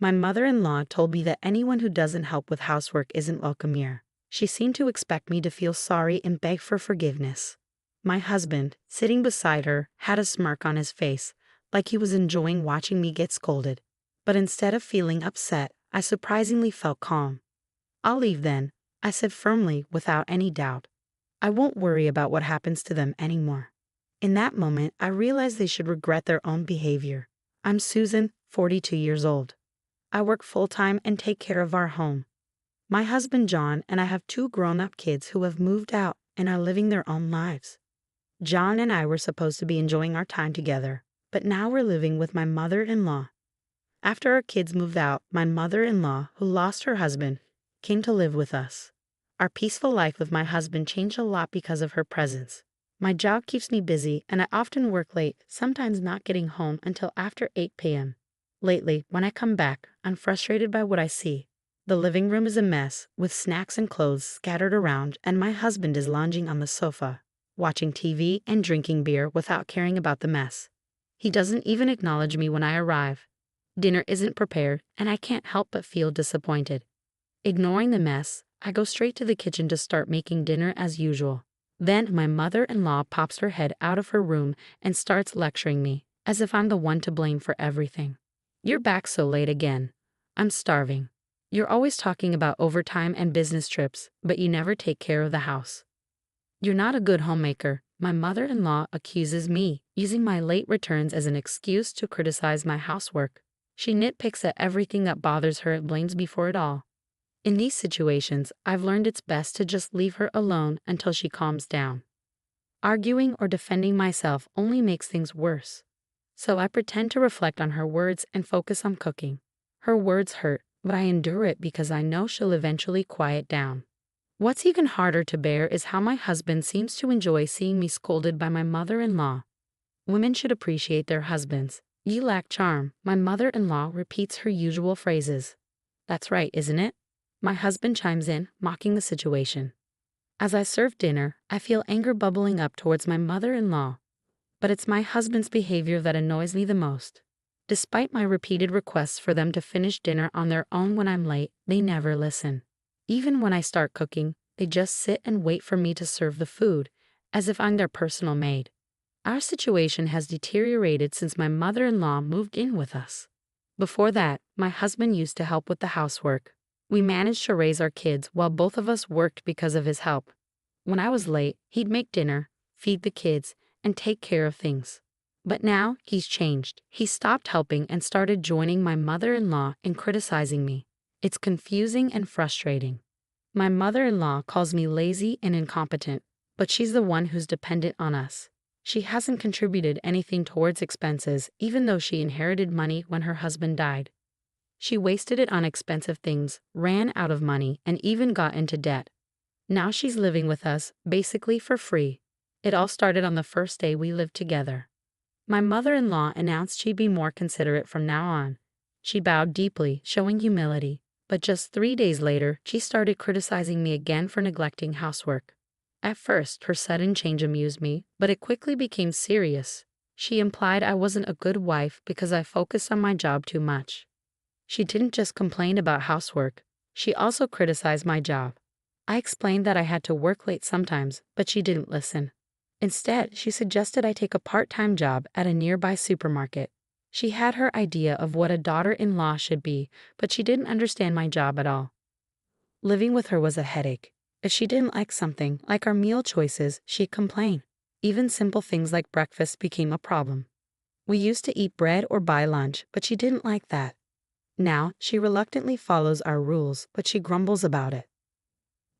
My mother-in-law told me that anyone who doesn't help with housework isn't welcome here. She seemed to expect me to feel sorry and beg for forgiveness. My husband, sitting beside her, had a smirk on his face, like he was enjoying watching me get scolded. But instead of feeling upset, I surprisingly felt calm. "I'll leave then," I said firmly, without any doubt. "I won't worry about what happens to them anymore." In that moment, I realized they should regret their own behavior. I'm Susan, 42 years old. I work full-time and take care of our home. My husband John and I have 2 grown-up kids who have moved out and are living their own lives. John and I were supposed to be enjoying our time together, but now we're living with my mother-in-law. After our kids moved out, my mother-in-law, who lost her husband, came to live with us. Our peaceful life with my husband changed a lot because of her presence. My job keeps me busy and I often work late, sometimes not getting home until after 8 p.m. Lately, when I come back, I'm frustrated by what I see. The living room is a mess, with snacks and clothes scattered around, and my husband is lounging on the sofa, watching TV and drinking beer without caring about the mess. He doesn't even acknowledge me when I arrive. Dinner isn't prepared, and I can't help but feel disappointed. Ignoring the mess, I go straight to the kitchen to start making dinner as usual. Then my mother-in-law pops her head out of her room and starts lecturing me, as if I'm the one to blame for everything. "You're back so late again. I'm starving. You're always talking about overtime and business trips, but you never take care of the house. You're not a good homemaker." My mother-in-law accuses me, using my late returns as an excuse to criticize my housework. She nitpicks at everything that bothers her and blames me for it all. In these situations, I've learned it's best to just leave her alone until she calms down. Arguing or defending myself only makes things worse. So I pretend to reflect on her words and focus on cooking. Her words hurt, but I endure it because I know she'll eventually quiet down. What's even harder to bear is how my husband seems to enjoy seeing me scolded by my mother-in-law. Women should appreciate their husbands. "You lack charm." My mother-in-law repeats her usual phrases. "That's right, isn't it?" My husband chimes in, mocking the situation. As I serve dinner, I feel anger bubbling up towards my mother-in-law. But it's my husband's behavior that annoys me the most. Despite my repeated requests for them to finish dinner on their own when I'm late, they never listen. Even when I start cooking, they just sit and wait for me to serve the food, as if I'm their personal maid. Our situation has deteriorated since my mother-in-law moved in with us. Before that, my husband used to help with the housework. We managed to raise our kids while both of us worked because of his help. When I was late, he'd make dinner, feed the kids, and take care of things. But now, he's changed. He stopped helping and started joining my mother-in-law in criticizing me. It's confusing and frustrating. My mother-in-law calls me lazy and incompetent, but she's the one who's dependent on us. She hasn't contributed anything towards expenses, even though she inherited money when her husband died. She wasted it on expensive things, ran out of money, and even got into debt. Now she's living with us, basically for free. It all started on the first day we lived together. My mother-in-law announced she'd be more considerate from now on. She bowed deeply, showing humility, but just 3 days later, she started criticizing me again for neglecting housework. At first, her sudden change amused me, but it quickly became serious. She implied I wasn't a good wife because I focused on my job too much. She didn't just complain about housework, she also criticized my job. I explained that I had to work late sometimes, but she didn't listen. Instead, she suggested I take a part-time job at a nearby supermarket. She had her idea of what a daughter-in-law should be, but she didn't understand my job at all. Living with her was a headache. If she didn't like something, like our meal choices, she'd complain. Even simple things like breakfast became a problem. We used to eat bread or buy lunch, but she didn't like that. Now, she reluctantly follows our rules, but she grumbles about it.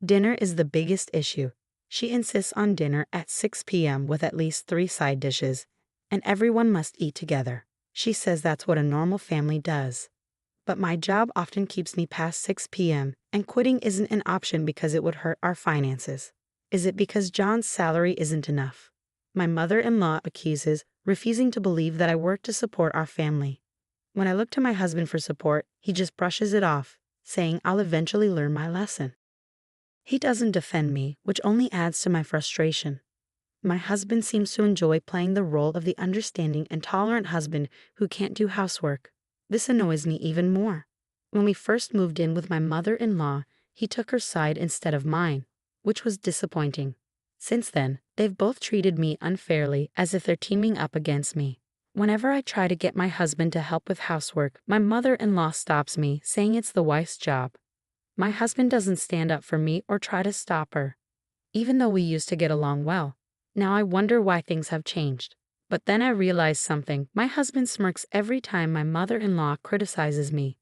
Dinner is the biggest issue. She insists on dinner at 6 p.m. with at least 3 side dishes, and everyone must eat together. She says that's what a normal family does. But my job often keeps me past 6 p.m., and quitting isn't an option because it would hurt our finances. Is it because John's salary isn't enough? My mother-in-law accuses, refusing to believe that I work to support our family. When I look to my husband for support, he just brushes it off, saying I'll eventually learn my lesson. He doesn't defend me, which only adds to my frustration. My husband seems to enjoy playing the role of the understanding and tolerant husband who can't do housework. This annoys me even more. When we first moved in with my mother-in-law, he took her side instead of mine, which was disappointing. Since then, they've both treated me unfairly, as if they're teaming up against me. Whenever I try to get my husband to help with housework, my mother-in-law stops me, saying it's the wife's job. My husband doesn't stand up for me or try to stop her, even though we used to get along well. Now I wonder why things have changed. But then I realize something. My husband smirks every time my mother-in-law criticizes me.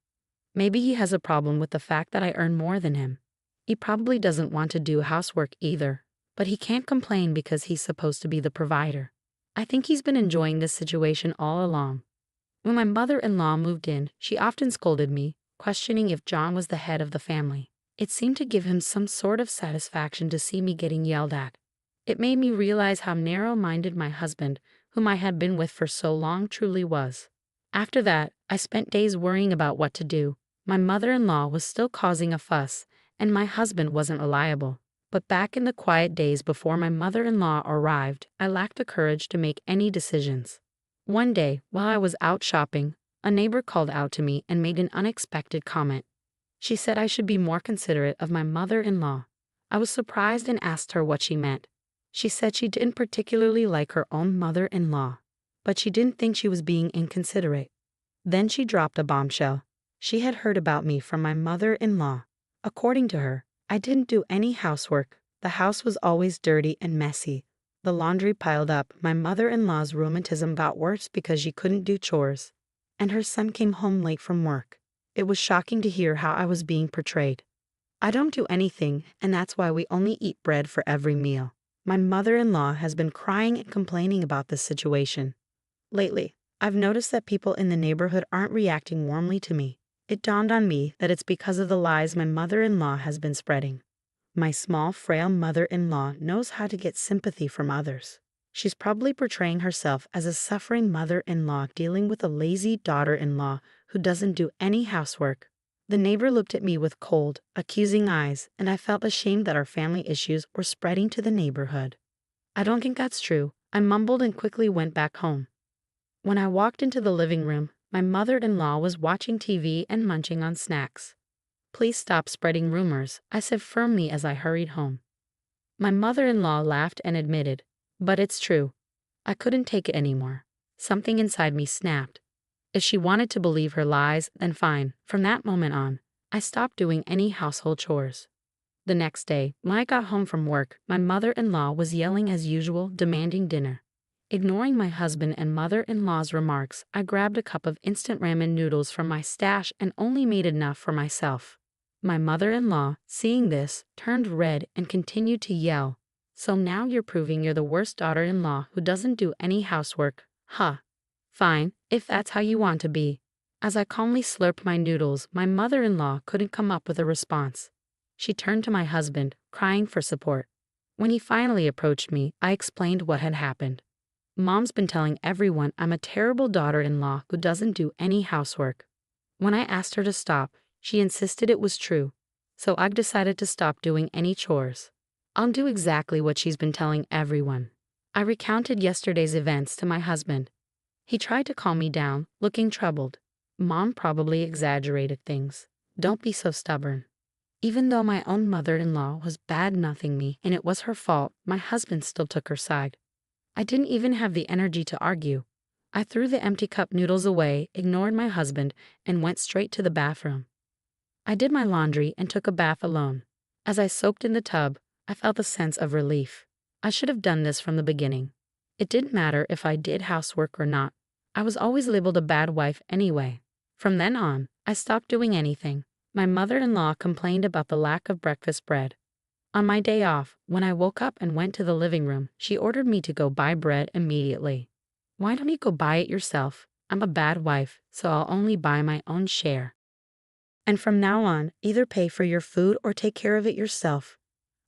Maybe he has a problem with the fact that I earn more than him. He probably doesn't want to do housework either, but he can't complain because he's supposed to be the provider. I think he's been enjoying this situation all along. When my mother-in-law moved in, she often scolded me, questioning if John was the head of the family. It seemed to give him some sort of satisfaction to see me getting yelled at. It made me realize how narrow-minded my husband, whom I had been with for so long, truly was. After that, I spent days worrying about what to do. My mother-in-law was still causing a fuss, and my husband wasn't reliable. But back in the quiet days before my mother-in-law arrived, I lacked the courage to make any decisions. One day, while I was out shopping, a neighbor called out to me and made an unexpected comment. She said I should be more considerate of my mother-in-law. I was surprised and asked her what she meant. She said she didn't particularly like her own mother-in-law, but she didn't think she was being inconsiderate. Then she dropped a bombshell. She had heard about me from my mother-in-law. According to her, I didn't do any housework. The house was always dirty and messy. The laundry piled up. My mother-in-law's rheumatism got worse because she couldn't do chores. And her son came home late from work. It was shocking to hear how I was being portrayed. I don't do anything, and that's why we only eat bread for every meal. My mother-in-law has been crying and complaining about this situation. Lately, I've noticed that people in the neighborhood aren't reacting warmly to me. It dawned on me that it's because of the lies my mother-in-law has been spreading. My small, frail mother-in-law knows how to get sympathy from others. She's probably portraying herself as a suffering mother-in-law dealing with a lazy daughter-in-law who doesn't do any housework. The neighbor looked at me with cold, accusing eyes, and I felt ashamed that our family issues were spreading to the neighborhood. I don't think that's true. I mumbled and quickly went back home. When I walked into the living room, my mother-in-law was watching TV and munching on snacks. "Please stop spreading rumors," I said firmly as I hurried home. My mother-in-law laughed and admitted, "But it's true." I couldn't take it anymore. Something inside me snapped. If she wanted to believe her lies, then fine. From that moment on, I stopped doing any household chores. The next day, when I got home from work, my mother-in-law was yelling as usual, demanding dinner. Ignoring my husband and mother-in-law's remarks, I grabbed a cup of instant ramen noodles from my stash and only made enough for myself. My mother-in-law, seeing this, turned red and continued to yell. "So now you're proving you're the worst daughter-in-law who doesn't do any housework, huh? Fine, if that's how you want to be." As I calmly slurped my noodles, my mother-in-law couldn't come up with a response. She turned to my husband, crying for support. When he finally approached me, I explained what had happened. "Mom's been telling everyone I'm a terrible daughter-in-law who doesn't do any housework." When I asked her to stop, she insisted it was true. So I've decided to stop doing any chores. I'll do exactly what she's been telling everyone. I recounted yesterday's events to my husband. He tried to calm me down, looking troubled. "Mom probably exaggerated things. Don't be so stubborn." Even though my own mother-in-law was bad-mouthing me and it was her fault, my husband still took her side. I didn't even have the energy to argue. I threw the empty cup noodles away, ignored my husband, and went straight to the bathroom. I did my laundry and took a bath alone. As I soaked in the tub, I felt a sense of relief. I should have done this from the beginning. It didn't matter if I did housework or not. I was always labeled a bad wife anyway. From then on, I stopped doing anything. My mother-in-law complained about the lack of breakfast bread. On my day off, when I woke up and went to the living room, she ordered me to go buy bread immediately. "Why don't you go buy it yourself? I'm a bad wife, so I'll only buy my own share. And from now on, either pay for your food or take care of it yourself,"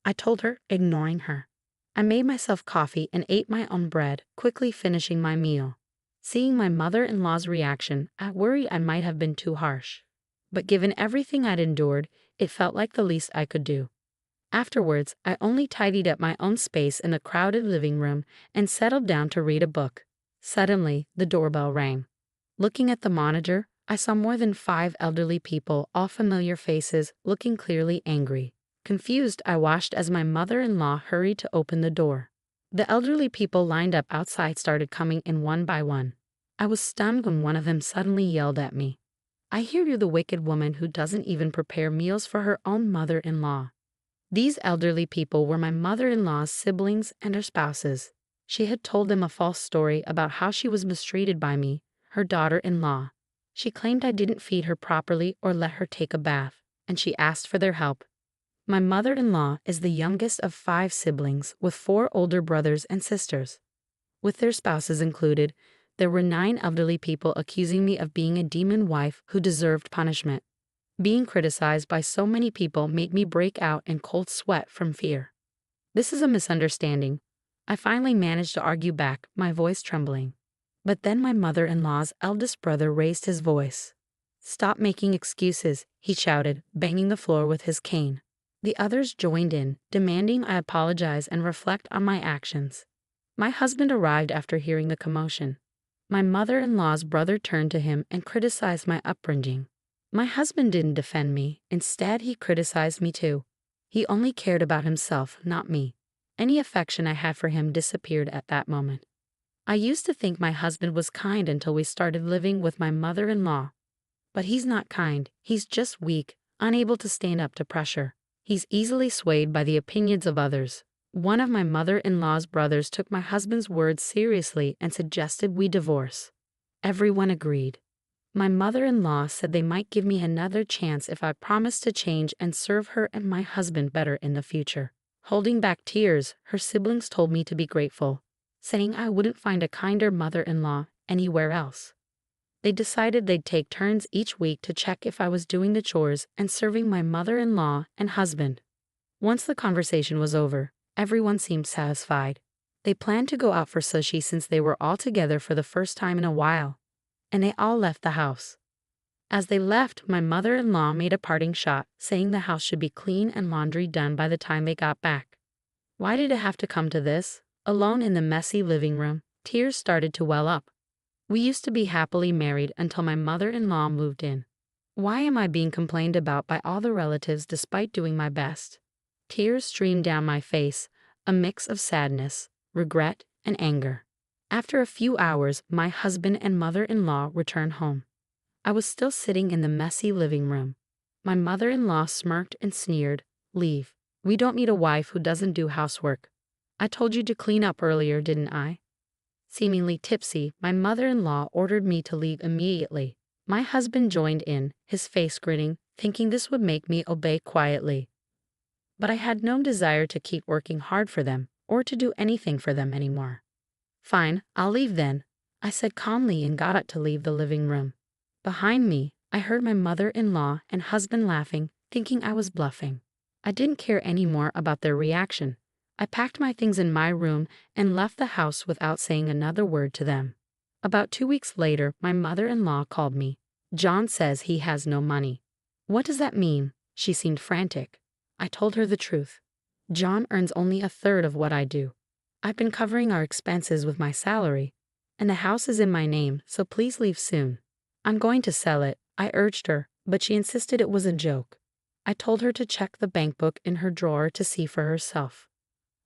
I told her, ignoring her. I made myself coffee and ate my own bread, quickly finishing my meal. Seeing my mother-in-law's reaction, I worried I might have been too harsh. But given everything I'd endured, it felt like the least I could do. Afterwards, I only tidied up my own space in the crowded living room and settled down to read a book. Suddenly, the doorbell rang. Looking at the monitor, I saw more than 5 elderly people, all familiar faces, looking clearly angry. Confused, I watched as my mother-in-law hurried to open the door. The elderly people lined up outside started coming in one by one. I was stunned when one of them suddenly yelled at me. "I hear you're the wicked woman who doesn't even prepare meals for her own mother-in-law." These elderly people were my mother-in-law's siblings and her spouses. She had told them a false story about how she was mistreated by me, her daughter-in-law. She claimed I didn't feed her properly or let her take a bath, and she asked for their help. My mother-in-law is the youngest of 5 siblings, with 4 older brothers and sisters. With their spouses included, there were 9 elderly people accusing me of being a demon wife who deserved punishment. Being criticized by so many people made me break out in cold sweat from fear. "This is a misunderstanding." I finally managed to argue back, my voice trembling. But then my mother-in-law's eldest brother raised his voice. "Stop making excuses," he shouted, banging the floor with his cane. The others joined in, demanding I apologize and reflect on my actions. My husband arrived after hearing the commotion. My mother-in-law's brother turned to him and criticized my upbringing. My husband didn't defend me. Instead, he criticized me too. He only cared about himself, not me. Any affection I had for him disappeared at that moment. I used to think my husband was kind until we started living with my mother-in-law. But he's not kind, he's just weak, unable to stand up to pressure. He's easily swayed by the opinions of others. One of my mother-in-law's brothers took my husband's words seriously and suggested we divorce. Everyone agreed. My mother-in-law said they might give me another chance if I promised to change and serve her and my husband better in the future. Holding back tears, her siblings told me to be grateful, saying I wouldn't find a kinder mother-in-law anywhere else. They decided they'd take turns each week to check if I was doing the chores and serving my mother-in-law and husband. Once the conversation was over, everyone seemed satisfied. They planned to go out for sushi since they were all together for the first time in a while, and they all left the house. As they left, my mother-in-law made a parting shot, saying the house should be clean and laundry done by the time they got back. Why did it have to come to this? Alone in the messy living room, tears started to well up. We used to be happily married until my mother-in-law moved in. Why am I being complained about by all the relatives despite doing my best? Tears streamed down my face, a mix of sadness, regret, and anger. After a few hours, my husband and mother-in-law returned home. I was still sitting in the messy living room. My mother-in-law smirked and sneered. "Leave. We don't need a wife who doesn't do housework. I told you to clean up earlier, didn't I?" Seemingly tipsy, my mother-in-law ordered me to leave immediately. My husband joined in, his face grinning, thinking this would make me obey quietly. But I had no desire to keep working hard for them, or to do anything for them anymore. "Fine, I'll leave then," I said calmly and got up to leave the living room. Behind me, I heard my mother-in-law and husband laughing, thinking I was bluffing. I didn't care anymore about their reaction. I packed my things in my room and left the house without saying another word to them. About 2 weeks later, my mother-in-law called me. "John says he has no money." "What does that mean?" She seemed frantic. I told her the truth. "John earns only a third of what I do. I've been covering our expenses with my salary, and the house is in my name, so please leave soon." "I'm going to sell it," I urged her, but she insisted it was a joke. I told her to check the bank book in her drawer to see for herself.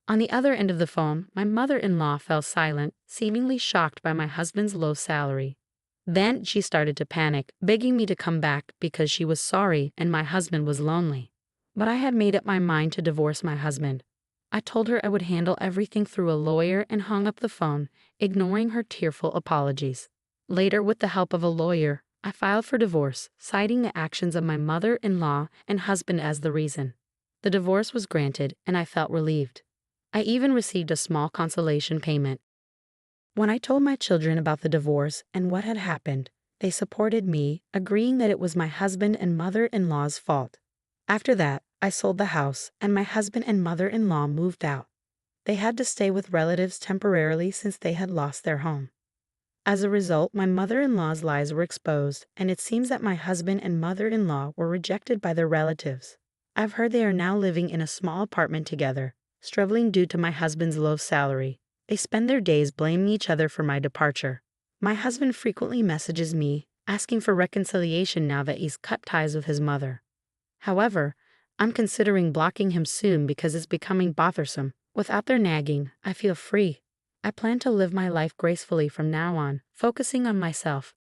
On the other end of the phone, my mother-in-law fell silent, seemingly shocked by my husband's low salary. Then she started to panic, begging me to come back because she was sorry and my husband was lonely. But I had made up my mind to divorce my husband. I told her I would handle everything through a lawyer and hung up the phone, ignoring her tearful apologies. Later, with the help of a lawyer, I filed for divorce, citing the actions of my mother-in-law and husband as the reason. The divorce was granted, and I felt relieved. I even received a small consolation payment. When I told my children about the divorce and what had happened, they supported me, agreeing that it was my husband and mother-in-law's fault. After that, I sold the house, and my husband and mother-in-law moved out. They had to stay with relatives temporarily since they had lost their home. As a result, my mother-in-law's lies were exposed, and it seems that my husband and mother-in-law were rejected by their relatives. I've heard they are now living in a small apartment together, struggling due to my husband's low salary. They spend their days blaming each other for my departure. My husband frequently messages me, asking for reconciliation now that he's cut ties with his mother. However, I'm considering blocking him soon because it's becoming bothersome. Without their nagging, I feel free. I plan to live my life gracefully from now on, focusing on myself,